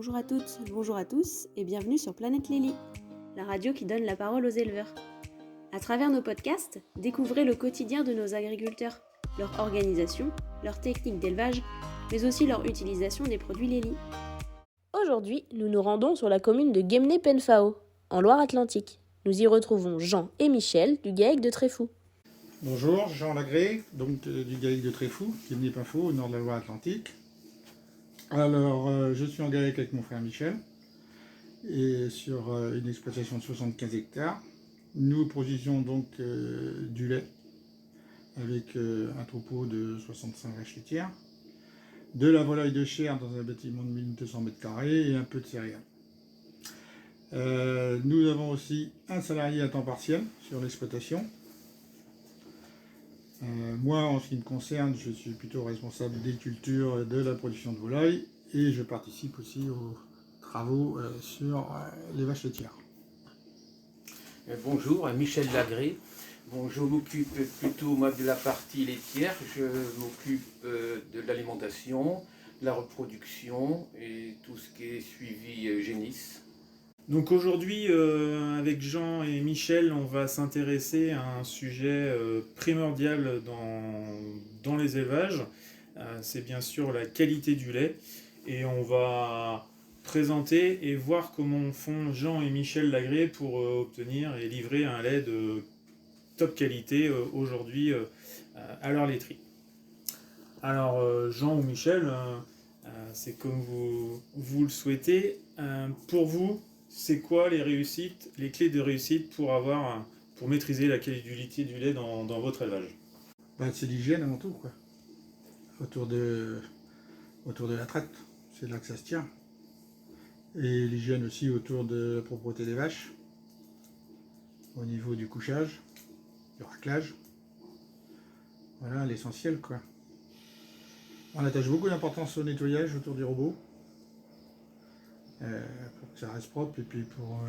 Bonjour à toutes, bonjour à tous et bienvenue sur Planète Lily, la radio qui donne la parole aux éleveurs. À travers nos podcasts, découvrez le quotidien de nos agriculteurs, leur organisation, leurs techniques d'élevage, mais aussi leur utilisation des produits Lily. Aujourd'hui, nous nous rendons sur la commune de Guémené-Penfao, en Loire-Atlantique. Nous y retrouvons Jean et Michel du GAEC de Tréfou. Bonjour, Jean Lagré, donc du GAEC de Tréfou, Guémené-Penfao, au nord de la Loire-Atlantique. Alors, je suis en GAEC avec mon frère Michel, et sur une exploitation de 75 hectares. Nous produisons donc du lait, avec un troupeau de 65 vaches laitières, de la volaille de chair dans un bâtiment de 1200 m² et un peu de céréales. Nous avons aussi un salarié à temps partiel sur l'exploitation. Moi, en ce qui me concerne, je suis plutôt responsable des cultures et de la production de volaille et je participe aussi aux travaux sur les vaches laitières. Bonjour, Michel Lagré. Bon, je m'occupe plutôt moi, de la partie laitière. Je m'occupe de l'alimentation, de la reproduction et tout ce qui est suivi génisse. Donc aujourd'hui, avec Jean et Michel, on va s'intéresser à un sujet primordial dans les élevages. C'est bien sûr la qualité du lait. Et on va présenter et voir comment font Jean et Michel Lagré pour obtenir et livrer un lait de top qualité aujourd'hui à leur laiterie. Alors Jean ou Michel, c'est comme vous le souhaitez. Pour vous, c'est quoi les réussites, les clés de réussite pour maîtriser la qualité du lait dans votre élevage? C'est l'hygiène avant tout, quoi. Autour de la traite, c'est là que ça se tient. Et l'hygiène aussi autour de la propreté des vaches, au niveau du couchage, du raclage. Voilà l'essentiel, quoi. On attache beaucoup d'importance au nettoyage autour du robot, pour que ça reste propre et puis pour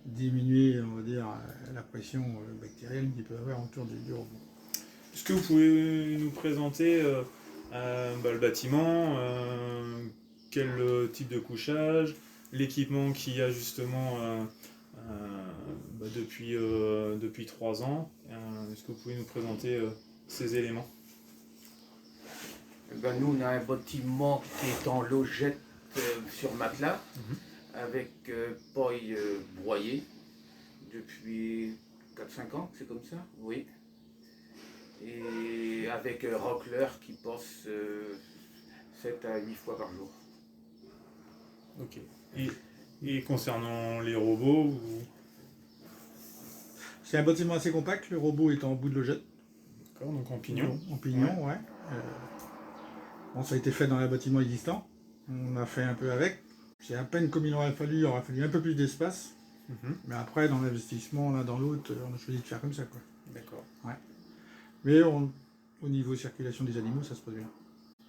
diminuer, on va dire, la pression bactérienne qu'il peut y avoir autour du robot. Est-ce que vous pouvez nous présenter le bâtiment, quel type de couchage, l'équipement qu'il y a justement depuis 3 ans? Est-ce que vous pouvez nous présenter ces éléments? Nous, on a un bâtiment qui est en logette sur matelas, avec paille broyée depuis 4-5 ans, c'est comme ça? Oui. Et avec Rockler qui passe 7 à 8 fois par jour. Ok. Et concernant les robots, C'est un bâtiment assez compact, le robot est en bout de logette. D'accord, donc en pignon. En pignon, ouais. Bon, ça a été fait dans un bâtiment existant. On a fait un peu avec. C'est à peine comme il aurait fallu un peu plus d'espace. Mais après, dans l'investissement, l'un dans l'autre, on a choisi de faire comme ça, quoi. D'accord. Ouais. Mais au niveau circulation des animaux, ça se passe bien.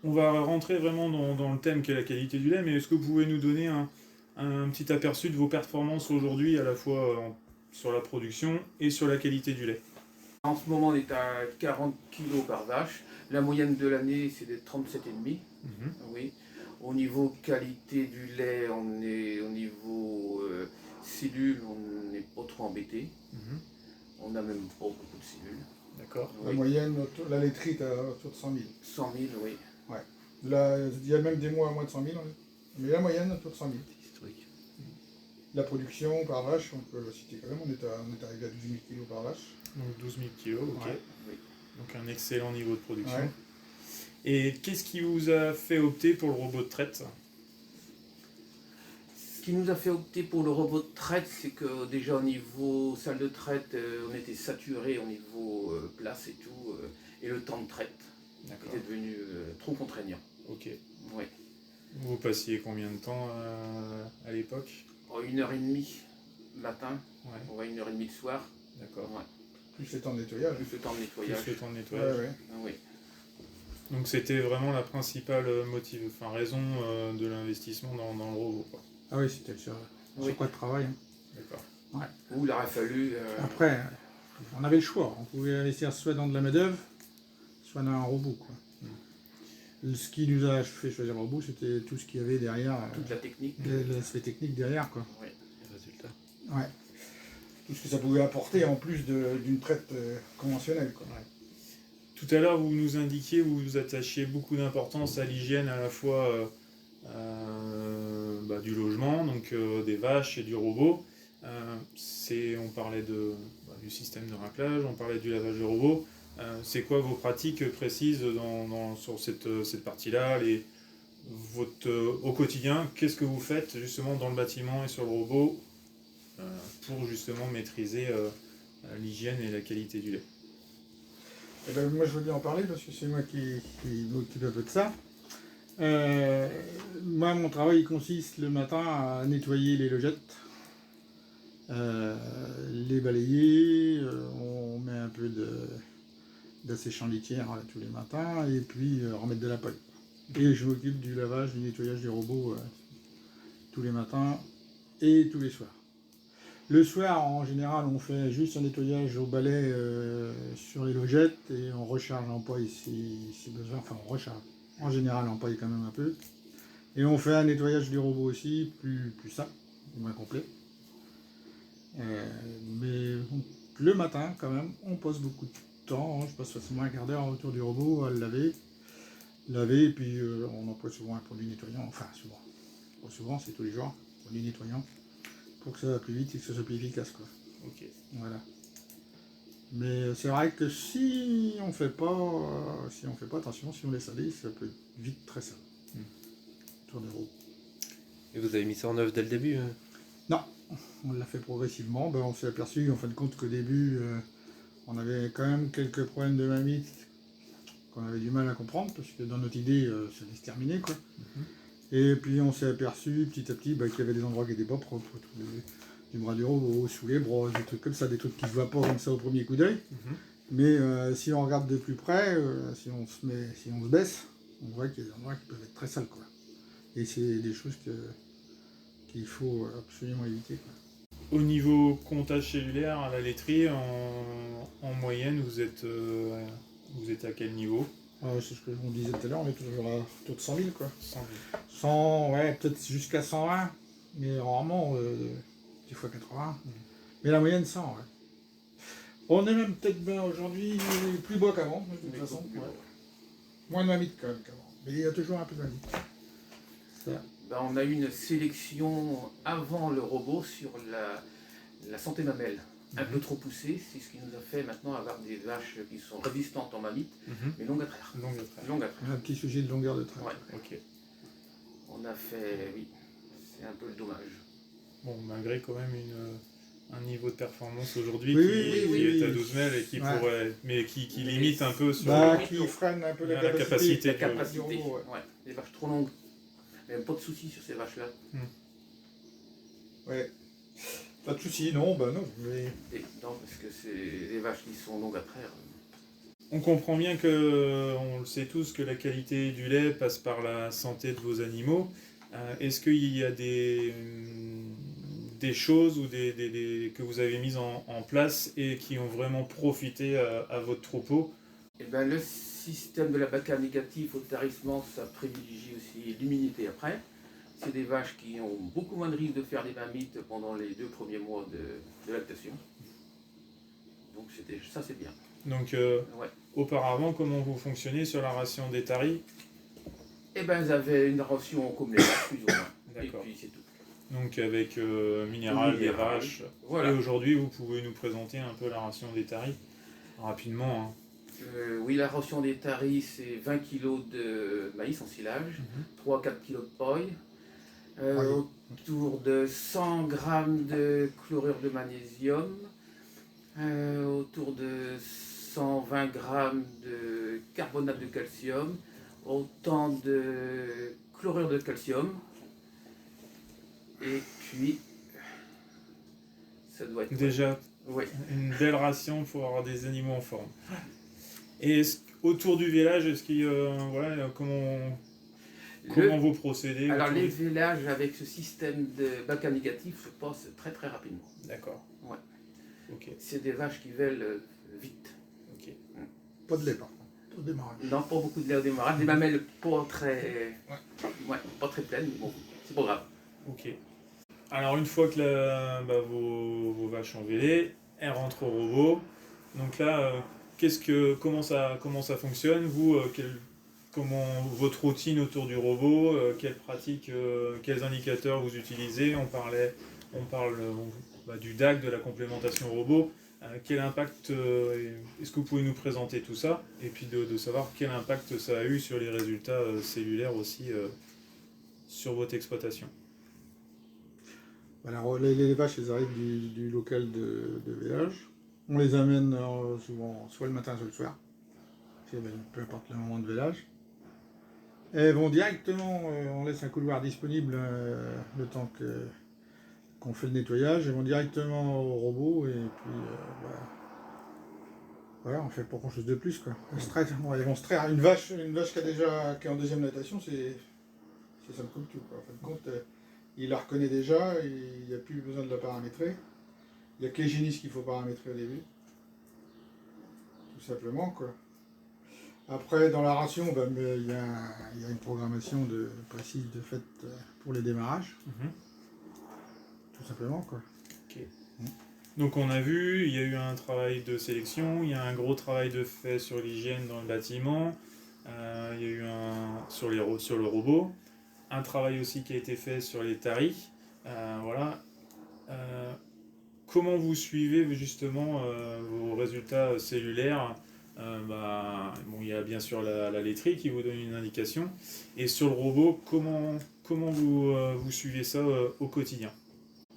On va rentrer vraiment dans le thème qui est la qualité du lait, mais est-ce que vous pouvez nous donner un petit aperçu de vos performances aujourd'hui, à la fois sur la production et sur la qualité du lait? En ce moment, on est à 40 kg par vache. La moyenne de l'année, c'est de 37,5. Oui. Au niveau qualité du lait, on est au niveau cellules, on n'est pas trop embêté. On n'a même pas beaucoup de cellules. D'accord. La moyenne, la laiterie est autour de 100 000. 100 000, oui. Ouais. Là, il y a même des mois à moins de 100 000, mais la moyenne autour de 100 000. Historique. La production par vache, on peut le citer quand même, on est arrivé à 12 000 kg par vache. Donc 12 000 kg, ok. Ouais. Oui. Donc un excellent niveau de production. Ouais. Et qu'est-ce qui vous a fait opter pour le robot de traite? Ce qui nous a fait opter pour le robot de traite, c'est que déjà au niveau salle de traite, on était saturé au niveau place et tout, et le temps de traite était devenu trop contraignant. Ok. Oui. Vous passiez combien de temps à l'époque? 1h30 le matin, Ouais. 1h30 le soir. D'accord. Ouais. Plus les temps de nettoyage. Plus le temps de nettoyage. Plus le temps de nettoyage. Ouais. Ah oui. Donc c'était vraiment la principale raison de l'investissement dans le robot, quoi. Ah oui, c'était sur quoi de travail. Hein. D'accord. Ouais. Où il aurait fallu... Après, on avait le choix. On pouvait investir soit dans de la main-d'œuvre, soit dans un robot, quoi. Ce qui nous a fait choisir le robot, c'était tout ce qu'il y avait derrière, Toute la technique. l'aspect technique derrière, quoi. Ouais. Les résultats. Ouais. Tout ce que ça pouvait apporter en plus d'une traite conventionnelle, quoi. Tout à l'heure, vous nous indiquiez, vous attachiez beaucoup d'importance à l'hygiène à la fois du logement, donc des vaches et du robot. On parlait du système de raclage, on parlait du lavage de robot. C'est quoi vos pratiques précises sur cette partie-là, au quotidien? Qu'est-ce que vous faites justement dans le bâtiment et sur le robot pour justement maîtriser l'hygiène et la qualité du lait? Eh ben, moi je veux bien en parler parce que c'est moi qui m'occupe un peu de ça. Moi mon travail consiste le matin à nettoyer les logettes, les balayer, on met un peu d'asséchant litière tous les matins et puis remettre de la paille. Et je m'occupe du lavage, du nettoyage des robots tous les matins et tous les soirs. Le soir, en général, on fait juste un nettoyage au balai sur les logettes et on recharge en paille si besoin. Enfin, on recharge. En général, en paille quand même un peu. Et on fait un nettoyage du robot aussi, plus simple, moins complet. Mais le matin, quand même, on passe beaucoup de temps. Je passe facilement un quart d'heure autour du robot à le laver, et puis on emploie souvent un produit nettoyant. Enfin, souvent. Pas souvent, c'est tous les jours, un produit nettoyant. Pour que ça va plus vite et que ça soit plus efficace, quoi. Ok. Voilà. Mais c'est vrai que si on fait pas attention, si on laisse aller, ça peut être vite très sale. Tour des roues. Et vous avez mis ça en œuvre dès le début? Non, on l'a fait progressivement. Ben, on s'est aperçu en fin de compte qu'au début, on avait quand même quelques problèmes de mamite qu'on avait du mal à comprendre, parce que dans notre idée, ça allait se terminer, quoi. Et puis on s'est aperçu petit à petit qu'il y avait des endroits qui n'étaient pas propres, du bras du robot, sous les bras, des trucs comme ça, des trucs qui ne se voient pas comme ça au premier coup d'œil. Mais si on regarde de plus près, si on se baisse, on voit qu'il y a des endroits qui peuvent être très sales, quoi. Et c'est des choses qu'il faut absolument éviter, quoi. Au niveau comptage cellulaire à la laiterie, en moyenne, vous êtes à quel niveau? C'est ce que on disait tout à l'heure, on est toujours à autour de 100 000, quoi. 100 000. 100, ouais, peut-être jusqu'à 120, mais rarement 10 fois 80. Mais la moyenne 100, ouais. On est même peut-être bien aujourd'hui plus bas qu'avant, de toute façon. Ouais. Moins de mamite quand même qu'avant. Mais il y a toujours un peu de mamite. Ça. Ben, on a eu une sélection avant le robot sur la santé mamelle. Un peu trop poussée, c'est ce qui nous a fait maintenant avoir des vaches qui sont résistantes en mamite, mais longues à traire. Longues à traire. Un petit sujet de longueur de traite. Ouais. Ok. On a fait, oui, c'est un peu le dommage. Bon, malgré quand même un niveau de performance aujourd'hui Oui, qui est à 12 000 et qui pourrait, mais qui limite un peu sur qui freine un peu la la capacité du robot, ouais. Des vaches trop longues. Même pas de soucis sur ces vaches-là. Ouais. Pas de soucis, non, bah non. Mais... Non, parce que c'est des vaches qui sont longues à traire. On comprend bien que, on le sait tous, que la qualité du lait passe par la santé de vos animaux. Est-ce qu'il y a des choses ou que vous avez mises en place et qui ont vraiment profité à votre troupeau? Eh ben, le système de la BACA négatif au tarissement, ça privilégie aussi l'immunité après. C'est des vaches qui ont beaucoup moins de risques de faire des mamites pendant les 2 premiers mois de lactation. Donc ça c'est bien. Donc Ouais. auparavant, comment vous fonctionnez sur la ration des taris? Eh ben, ils avaient une ration comme les vaches, plus ou moins. D'accord. Et puis c'est tout. Donc avec minéral des vaches. Voilà. Et aujourd'hui, vous pouvez nous présenter un peu la ration des taris rapidement, hein. Oui, la ration des taris, c'est 20 kg de maïs en silage, 3-4 kg de paille, autour de 100 g de chlorure de magnésium, autour de 120 g de carbonate de calcium, autant de chlorure de calcium, et puis ça doit être... Déjà, Oui. une belle ration pour avoir des animaux en forme. Et autour du village, est-ce qu'il comment vous procédez? Alors les vélages avec ce système de BACA négatif se passent très très rapidement. D'accord. Ouais. Ok. C'est des vaches qui veulent vite. Ok. Pas de lait, par contre. au démarrage. Non, pas beaucoup de lait au démarrage. Des mamelles pas très, ouais, pas très pleines, mais bon, c'est pas grave. Ok. Alors une fois que vos vaches ont vélé, elles rentrent au robot. Donc là, comment ça fonctionne? Vous, comment votre routine autour du robot? Quelles pratiques, quels indicateurs vous utilisez? On parle du DAC, de la complémentation robot. Quel impact est-ce que vous pouvez nous présenter tout ça? Et puis de savoir quel impact ça a eu sur les résultats cellulaires aussi sur votre exploitation. Alors, les vaches, elles arrivent du local de village. On les amène souvent soit le matin, soit le soir. Peu importe le moment de village. Elles vont directement, on laisse un couloir disponible le temps qu'on fait le nettoyage. Elles vont directement au robot et puis voilà, on fait pas grand chose de plus quoi. Elles vont se traire. Une vache qui est en deuxième natation, c'est ça comme tout quoi. En fin de compte, il la reconnaît déjà, et il n'y a plus besoin de la paramétrer. Il n'y a que les génisses qu'il faut paramétrer au début. Tout simplement quoi. Après, dans la ration, il y a une programmation précise de fait pour les démarrages. Tout simplement quoi. Okay. Donc on a vu, il y a eu un travail de sélection, il y a un gros travail de fait sur l'hygiène dans le bâtiment, il y a eu sur le robot, un travail aussi qui a été fait sur les taris. Voilà. Comment vous suivez justement vos résultats cellulaires? Il y a bien sûr la laiterie qui vous donne une indication. Et sur le robot, comment vous suivez ça au quotidien?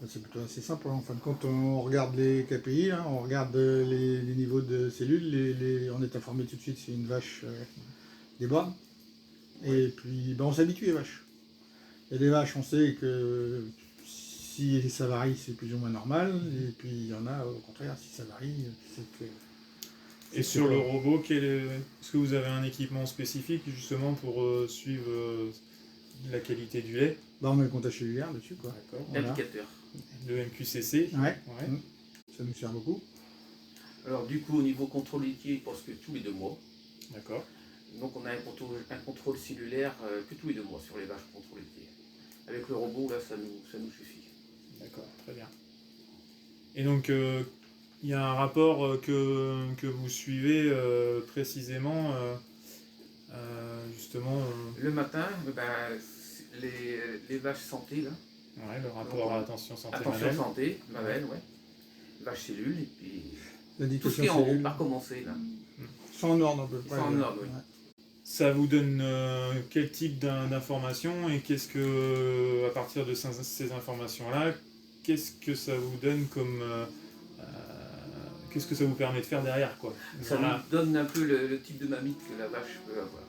C'est plutôt assez simple. En fin de compte, on regarde les KPI, hein, on regarde les niveaux de cellules. On est informé tout de suite si une vache des bornes. Et puis, on s'habitue les vaches. Il y a des vaches, on sait que si ça varie, c'est plus ou moins normal. Et puis, il y en a, au contraire, si ça varie, c'est que... Et sur le robot, est-ce que vous avez un équipement spécifique justement pour suivre la qualité du lait? On a le comptage cellulaire dessus, quoi. D'accord. Voilà. Indicateur. Le MQCC. Ouais. Ça nous sert beaucoup. Alors du coup, au niveau contrôle laitier, parce que tous les 2 mois. D'accord. Donc on a un contrôle cellulaire que tous les 2 mois sur les vaches contrôle laitier. Avec le robot, là, ça nous suffit. D'accord, très bien. Et donc, il y a un rapport que vous suivez précisément, justement... Le matin, les vaches santé, là. Ouais, le rapport à attention santé Attention mamelle. santé, mamelle, ouais. Vaches cellules, et puis... Tout ce L'indication qui est en haut, cellule. par commencer, là. Sans en ordre, à peu près. Sans en ordre, oui. Ouais. Ça vous donne quel type d'informations et à partir de ces informations-là, qu'est-ce que ça vous donne comme... qu'est-ce que ça vous permet de faire derrière, quoi? Ça nous donne un peu le type de mamite que la vache peut avoir.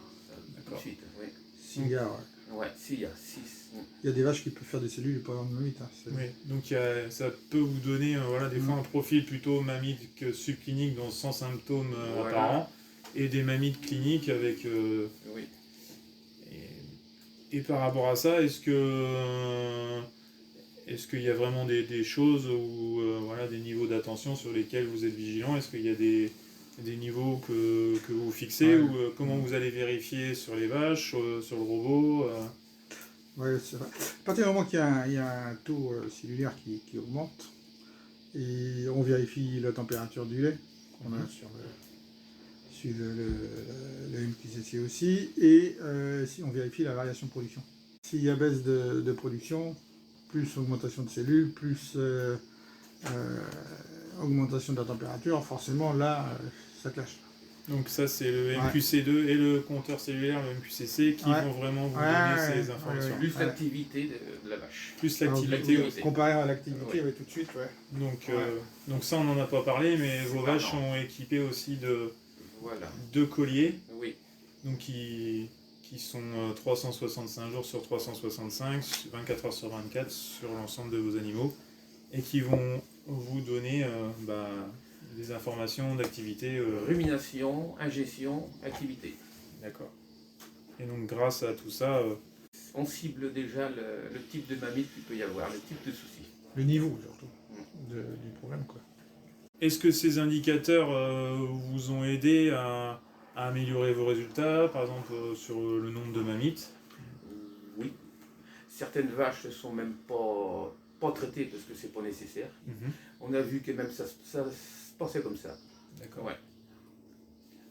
Tout de suite, oui. S'il y a, Ouais, s'il y a 6. Il y a des vaches qui peuvent faire des cellules et pas avoir de mamite. Hein. Oui, donc ça peut vous donner des fois un profil plutôt mamite que subclinique, donc sans symptômes apparents, et des mamites cliniques avec... Oui. Et par rapport à ça, est-ce qu'il y a vraiment des choses ou des niveaux d'attention sur lesquels vous êtes vigilant? Est-ce qu'il y a des niveaux que vous fixez ou comment vous allez vérifier sur les vaches, sur le robot? Oui, c'est vrai. À partir du moment qu'il y a un taux cellulaire qui augmente, et on vérifie la température du lait qu'on a sur le MQCC aussi, et si on vérifie la variation de production. S'il y a baisse de production, plus augmentation de cellules, plus augmentation de la température, forcément là, ça clash. Donc ça c'est le MQC2 et le compteur cellulaire, le MQCC, qui vont vraiment vous donner ces informations. Plus l'activité de la vache. Plus l'activité. Comparé à l'activité, oui, tout de suite, ouais. Donc ça on n'en a pas parlé, mais vos vaches sont équipées aussi de colliers, donc qui sont 365 jours sur 365, 24 heures sur 24 sur l'ensemble de vos animaux, et qui vont vous donner des informations d'activité. Rumination, ingestion, activité. D'accord. Et donc grâce à tout ça... on cible déjà le type de mamite qu'il peut y avoir, le type de souci. Le niveau surtout du problème, quoi. Est-ce que ces indicateurs vous ont aidé à à améliorer vos résultats, par exemple sur le nombre de mammites? Oui. Certaines vaches ne sont même pas traitées parce que c'est pas nécessaire. Mhm. On a vu que même ça se passait comme ça. D'accord. Ouais.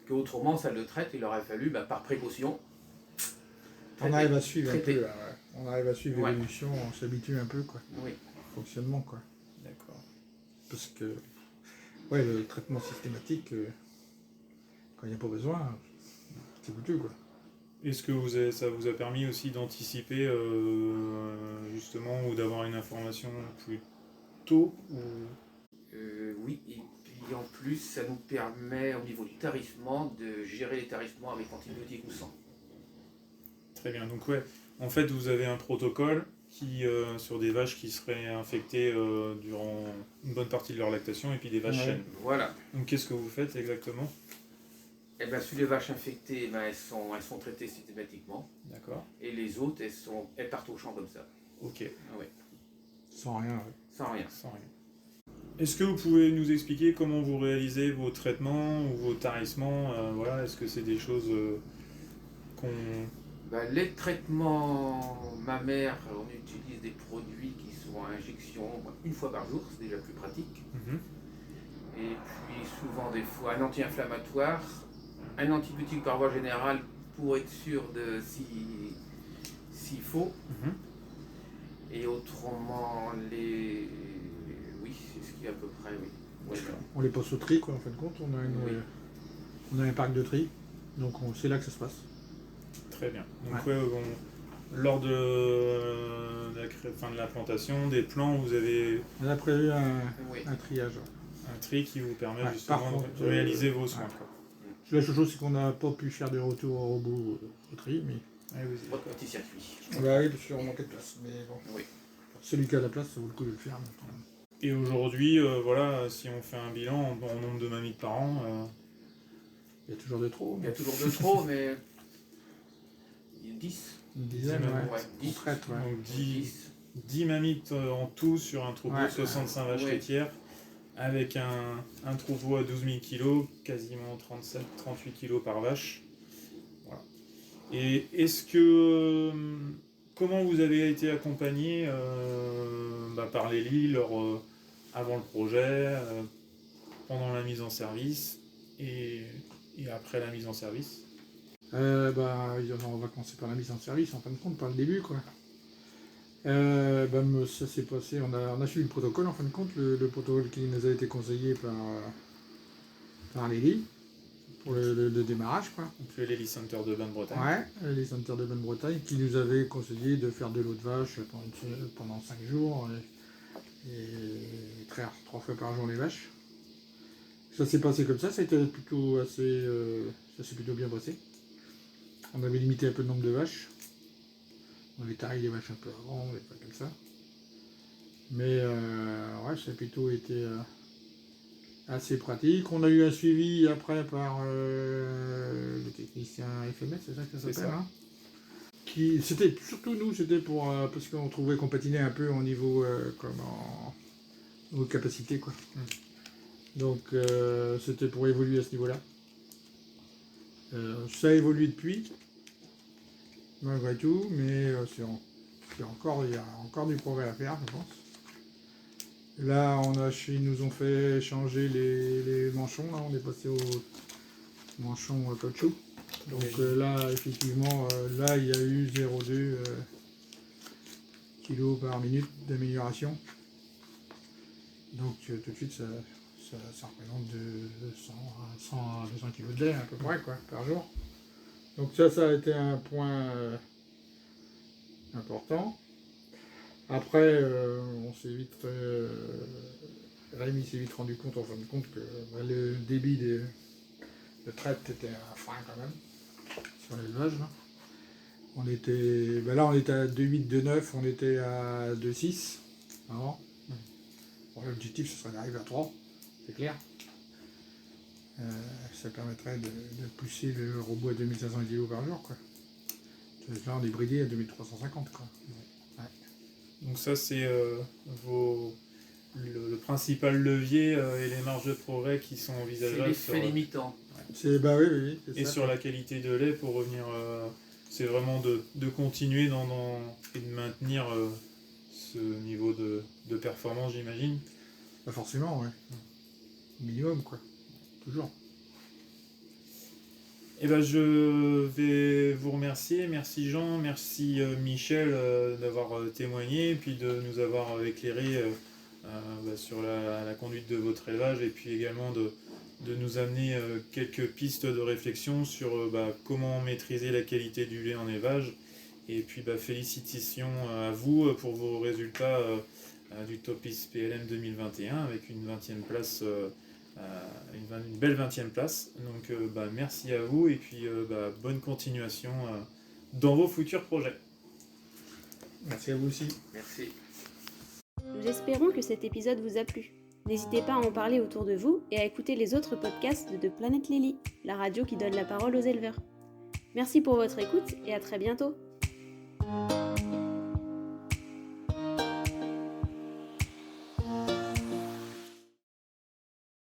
Qu'autrement, ça le traite, il aurait fallu, par précaution. On traiter, arrive à suivre traiter. un peu, là, ouais. On arrive à suivre Ouais. l'évolution, on s'habitue un peu, quoi. Oui. Au fonctionnement, quoi. D'accord. Parce que, ouais, le traitement systématique, quand il n'y a pas besoin, c'est foutu, quoi. Est-ce que ça vous a permis aussi d'anticiper justement ou d'avoir une information plus tôt ou... Oui, et puis en plus, ça nous permet au niveau du tarissement de gérer les tarissements avec antibiotiques ou sans. Très bien, donc ouais, en fait vous avez un protocole qui, sur des vaches qui seraient infectées durant une bonne partie de leur lactation et puis des vaches Ouais. saines. Voilà. Donc qu'est-ce que vous faites exactement? Et bien, sur les vaches infectées, elles sont traitées systématiquement. D'accord. Et les autres, elles partent au champ comme ça. Ok, Ah ouais. Sans rien, ouais. Sans rien. sans rien. Est-ce que vous pouvez nous expliquer comment vous réalisez vos traitements ou vos tarissements voilà, est-ce que c'est des choses qu'on... Les traitements mammaires, on utilise des produits qui sont à injection une fois par jour, c'est déjà plus pratique. Mhm. Et puis souvent des fois un anti-inflammatoire, un antibiotique par voie générale pour être sûr de s'il faut. Mhm. Et autrement, oui, c'est ce qui est à peu près, oui. Ouais. On les passe au tri, quoi, en fin de compte. Oui. On a un parc de tri, donc c'est là que ça se passe. Très bien. Donc ouais, lors de la plantation, des plants, vous avez On a prévu Oui. un triage. Ouais. un tri qui vous permet Ouais, justement par contre, de réaliser vos soins. ouais. Quoi. La seule chose, c'est qu'on n'a pas pu faire des retours au robot au tri, mais... Ouais, vous- Votre petit circuit. Bah oui, parce qu'on manquait de place, mais bon. Oui. Celui qui a la place, ça vaut le coup de le faire. Maintenant. Et aujourd'hui, voilà, si on fait un bilan en nombre de mammites par an, Il y a toujours de trop. Il y a toujours de trop, mais il y a 10. Une dizaine, Dizaine, ouais. ouais. On traite, ouais. donc 10 mammites en tout sur un troupeau Ouais. de 65 vaches Ouais. laitières, avec un troupeau à 12 000 kg, quasiment 37-38 kg par vache. Voilà. Et est-ce que... comment vous avez été accompagné par Lélie avant le projet, pendant la mise en service et après la mise en service? On va commencer par la mise en service, en fin de compte, par le début, quoi. Ça s'est passé, on a suivi le protocole, en fin de compte, le protocole qui nous a été conseillé par Lélie, pour le démarrage, quoi. Donc le Lélie Center de Bain-de-Bretagne. Ouais, les centres de Bain-de-Bretagne, qui nous avaient conseillé de faire de l'eau de vache pendant 5 jours, et traire 3 fois par jour les vaches. Ça s'est passé comme ça a été plutôt assez... ça s'est plutôt bien passé. On avait limité un peu le nombre de vaches. On avait taillé les vaches un peu avant, mais pas comme ça. Mais ça a plutôt été assez pratique. On a eu un suivi après par le technicien FMS, c'est ça que ça C'est s'appelle, ça. hein, c'était surtout nous, c'était pour parce qu'on trouvait qu'on patinait un peu au niveau aux capacités, quoi. Donc c'était pour évoluer à ce niveau-là. Ça a évolué depuis, malgré tout, mais il y a encore du progrès à faire, je pense. Là, ils nous ont fait changer les manchons, là, on est passé au manchon caoutchouc. Donc là, effectivement, là, il y a eu 0,2 kg par minute d'amélioration. Donc tout de suite, ça représente de 100 à 200 kg de lait à peu près, quoi, par jour. Donc ça a été un point important. Après, Rémi s'est vite rendu compte, en fin de compte, que le débit de traite était un frein quand même, sur l'élevage. On était à 2,8, 2,9, on était à 2,6 avant. Bon, l'objectif, ce serait d'arriver à 3, c'est clair. Ça permettrait de pousser le robot à 2500 kg par jour, quoi. Là, on est bridé à 2350, quoi. Ouais. Donc ça, c'est le principal levier et les marges de progrès qui sont C'est envisageables l'effet limitant. Ouais. C'est bah oui, c'est Et ça. sur la qualité de lait, pour revenir, c'est vraiment de continuer et de maintenir ce niveau de performance, j'imagine. Pas forcément, ouais. Minimum, quoi. Toujours. Eh ben, je vais vous remercier. Merci Jean, merci Michel d'avoir témoigné et puis de nous avoir éclairé sur la conduite de votre élevage et puis également de nous amener quelques pistes de réflexion sur comment maîtriser la qualité du lait en élevage. Et puis félicitations à vous pour vos résultats du Topis PLM 2021 avec une 20e place. Une belle 20e place. Donc merci à vous et puis bonne continuation dans vos futurs projets. Merci à vous aussi. Merci. Nous espérons que cet épisode vous a plu. N'hésitez pas à en parler autour de vous et à écouter les autres podcasts de Planète Lily, la radio qui donne la parole aux éleveurs. Merci pour votre écoute et à très bientôt.